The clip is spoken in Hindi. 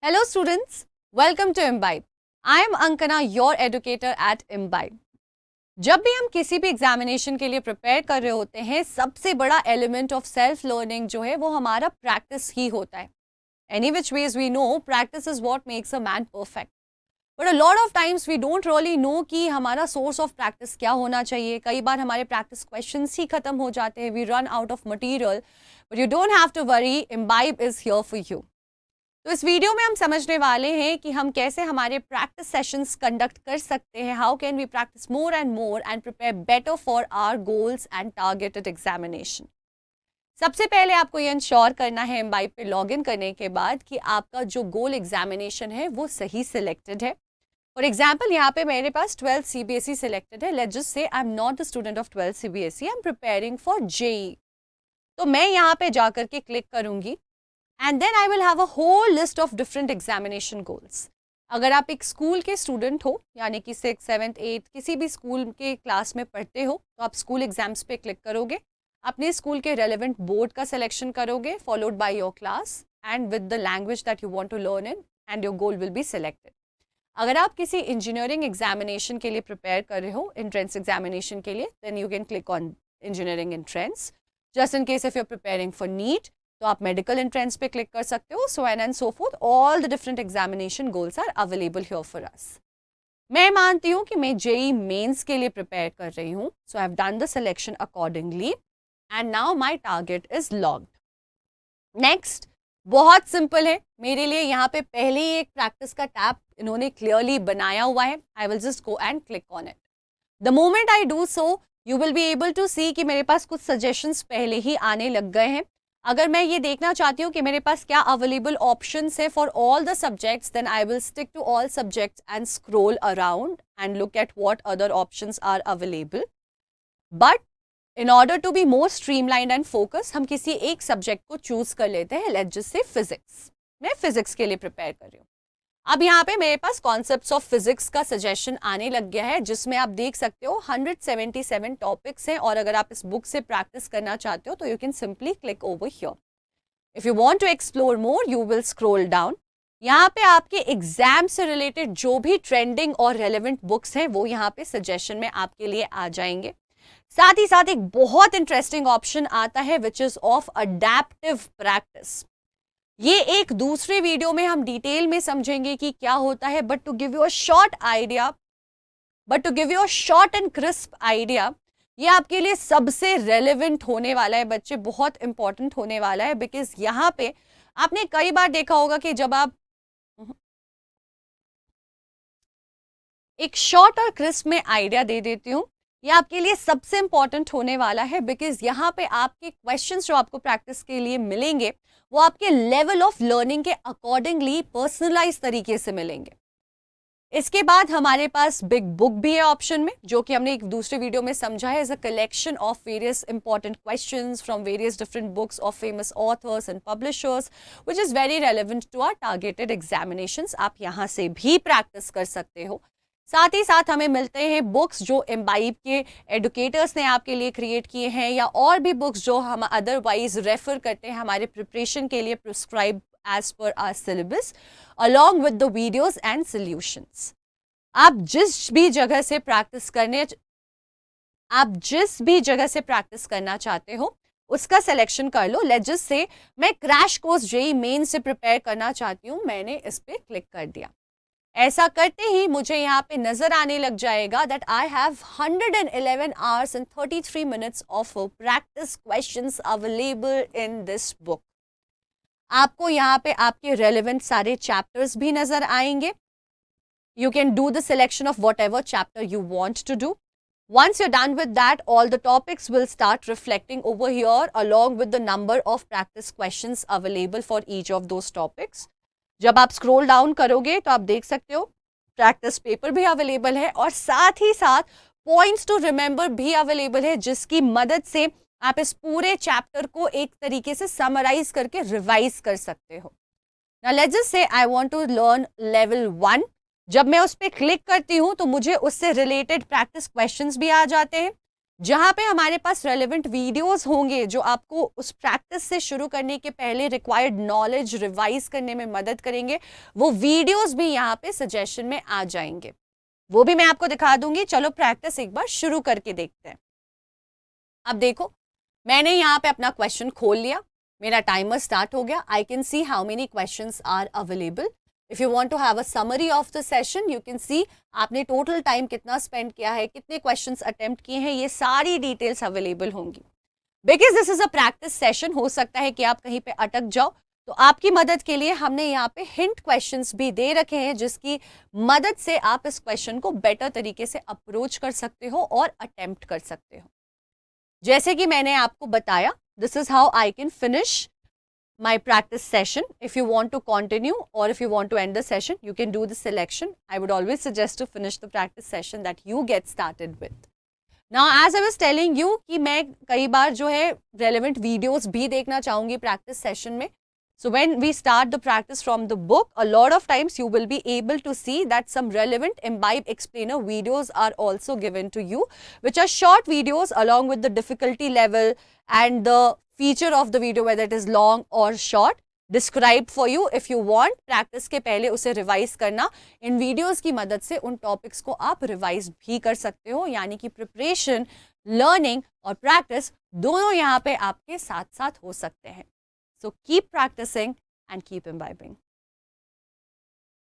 Hello students, welcome to Imbibe. I am Ankana, your educator at Imbibe. जब भी हम किसी भी एग्जामिनेशन के लिए प्रिपेयर कर रहे होते हैं, सबसे बड़ा एलिमेंट ऑफ सेल्फ लर्निंग जो है वो हमारा प्रैक्टिस ही होता है. Any which ways we know practice is what makes a man perfect. But a lot of times we don't really know कि हमारा सोर्स ऑफ प्रैक्टिस क्या होना चाहिए. कई बार हमारे प्रैक्टिस क्वेश्चंस ही खत्म हो जाते हैं. We run out of material. But you don't have to worry, Imbibe is here for you. तो इस वीडियो में हम समझने वाले हैं कि हम कैसे हमारे प्रैक्टिस सेशंस कंडक्ट कर सकते हैं. How can we practice more and prepare better for our goals and targeted examination. सबसे पहले आपको ये इंश्योर करना है Imbibe पे लॉगिन करने के बाद कि आपका जो गोल एग्जामिनेशन है वो सही सिलेक्टेड है. फॉर एग्जाम्पल यहाँ पे मेरे पास 12th CBSE सिलेक्टेड है. Let's just say I am not the student of 12th CBSE, I am preparing for JEE. तो मैं यहाँ पे जाकर के क्लिक करूंगी and then I will have a whole list of different examination goals. अगर आप एक स्कूल के स्टूडेंट हो यानी कि 6th 7th 8th किसी भी स्कूल के क्लास में पढ़ते हो तो आप स्कूल एग्जाम्स पे क्लिक करोगे, अपने स्कूल के रेलेवेंट बोर्ड का सिलेक्शन करोगे followed by your class and with the language that you want to learn in and your goal will be selected. अगर आप किसी इंजीनियरिंग एग्जामिनेशन के लिए प्रिपेयर कर रहे हो, एंट्रेंस एग्जामिनेशन के लिए, then you can click on engineering entrance. Just in case if you are preparing for NEET तो आप मेडिकल एंट्रेंस पे क्लिक कर सकते हो. So and so forth, all the different examination goals are available here for us. मैं मानती हूँ कि मैं JEE मेंस के लिए प्रिपेयर कर रही हूँ. So I have done the selection accordingly and now my target is locked. Next, बहुत सिंपल है मेरे लिए. यहाँ पे पहले ही एक प्रैक्टिस का टैब इन्होंने क्लियरली बनाया हुआ है. I will just go and click on it. The moment I do so you will be able to see कि मेरे पास कुछ सजेशंस पहले ही आने लग गए हैं. अगर मैं ये देखना चाहती हूँ कि मेरे पास क्या अवेलेबल ऑप्शंस है for all the subjects, then I will stick to all subjects and scroll around and look at what other options are available. But in order to be more streamlined and focus, हम किसी एक सब्जेक्ट को चूज कर लेते हैं. Let's just say physics. मैं फिजिक्स के लिए प्रिपेयर कर रही हूँ. अब यहाँ पे मेरे पास कॉन्सेप्ट्स ऑफ फिजिक्स का सजेशन आने लग गया है जिसमें आप देख सकते हो 177 टॉपिक्स हैं. और अगर आप इस बुक से प्रैक्टिस करना चाहते हो तो you can simply click over here. If you want to explore more you will scroll down. यहाँ पे आपके एग्जाम से रिलेटेड जो भी ट्रेंडिंग और रेलेवेंट बुक्स हैं वो यहाँ पे सजेशन में आपके लिए आ जाएंगे. साथ ही साथ एक बहुत इंटरेस्टिंग ऑप्शन आता है which is of adaptive practice. ये एक दूसरे वीडियो में हम डिटेल में समझेंगे कि क्या होता है. But to give you a short and crisp idea, ये आपके लिए सबसे रेलेवेंट होने वाला है बच्चे, बहुत इंपॉर्टेंट होने वाला है. बिकॉज यहाँ पे आपने कई बार देखा होगा कि जब आप एक शॉर्ट और क्रिस्प में आइडिया दे देती हूँ, ये आपके लिए सबसे इंपॉर्टेंट होने वाला है. बिकॉज यहाँ पे आपके क्वेश्चंस जो आपको प्रैक्टिस के लिए मिलेंगे वो आपके लेवल ऑफ लर्निंग के अकॉर्डिंगली पर्सनलाइज तरीके से मिलेंगे. इसके बाद हमारे पास बिग बुक भी है ऑप्शन में, जो कि हमने एक दूसरे वीडियो में समझा है. Is a collection of various important questions from various different books of famous authors and publishers which is very relevant to our targeted examinations. आप यहाँ से भी प्रैक्टिस कर सकते हो. साथ ही साथ हमें मिलते हैं बुक्स जो Imbibe के एडुकेटर्स ने आपके लिए क्रिएट किए हैं, या और भी बुक्स जो हम अदरवाइज रेफर करते हैं हमारे प्रिपरेशन के लिए prescribe as per our syllabus, along with the videos and solutions. आप जिस भी जगह से प्रैक्टिस करना चाहते हो उसका सिलेक्शन कर लो. लेट्स जस्ट से मैं क्रैश कोर्स JEE मेन से प्रिपेयर करना चाहती हूँ. मैंने इस पर क्लिक कर दिया. ऐसा करते ही मुझे यहाँ पे नजर आने लग जाएगा that I have 111 hours and 33 minutes of practice questions available in this book. आपको यहाँ पे आपके रेलेवेंट सारे चैप्टर्स भी नजर आएंगे. You can do the selection of whatever chapter you want to do. Once you're done with that, all the topics will start reflecting over here along with the number of practice questions available for each of those topics. जब आप स्क्रॉल डाउन करोगे तो आप देख सकते हो प्रैक्टिस पेपर भी अवेलेबल है और साथ ही साथ पॉइंट्स टू रिमेंबर भी अवेलेबल है, जिसकी मदद से आप इस पूरे चैप्टर को एक तरीके से समराइज करके रिवाइज कर सकते हो. Now let's just say I want to learn level 1. जब मैं उस पर क्लिक करती हूँ तो मुझे उससे रिलेटेड प्रैक्टिस क्वेश्चंस भी आ जाते हैं. जहाँ पे हमारे पास रेलेवेंट वीडियोस होंगे जो आपको उस प्रैक्टिस से शुरू करने के पहले रिक्वायर्ड नॉलेज रिवाइज करने में मदद करेंगे, वो वीडियोस भी यहाँ पे सजेशन में आ जाएंगे। वो भी मैं आपको दिखा दूंगी। चलो प्रैक्टिस एक बार शुरू करके देखते हैं। अब देखो, मैंने यहाँ पे अपना क्वेश्चन खोल लिया, मेरा टाइमर स्टार्ट हो गया। I can see how many questions are available. If you want to have a summary of the session, you can see आपने टोटल टाइम कितना स्पेंड किया है, कितने क्वेश्चंस अटेम्प्ट किए हैं, ये सारी डिटेल्स अवेलेबल होंगी। Because this is a practice session, हो सकता है कि आप कहीं पे अटक जाओ, तो आपकी मदद के लिए हमने यहाँ पे हिंट क्वेश्चंस भी दे रखे हैं, जिसकी मदद से आप इस क्वेश्चन को बेटर तरीके से अप्रोच कर सकते हो और अटेम्प्ट कर सकते हो। जैसे कि मैंने आपको बताया, this is how I can finish my practice session. If you want to continue or if you want to end the session, you can do the selection. I would always suggest to finish the practice session that you get started with. Now, as I was telling you कि मैं कई बार जो है relevant videos भी देखना चाहूँगी practice session में. So when we start the practice from the book, a lot of times you will be able to see that some relevant Imbibe Explainer videos are also given to you, which are short videos along with the difficulty level and the feature of the video, whether it is long or short, described for you. If you want practice के पहले उसे revise करना, इन videos की मदद से उन topics को आप revise भी कर सकते हो, यानी कि preparation, learning और practice दोनों यहाँ पे आपके साथ साथ हो सकते हैं. So keep practicing and keep imbibing.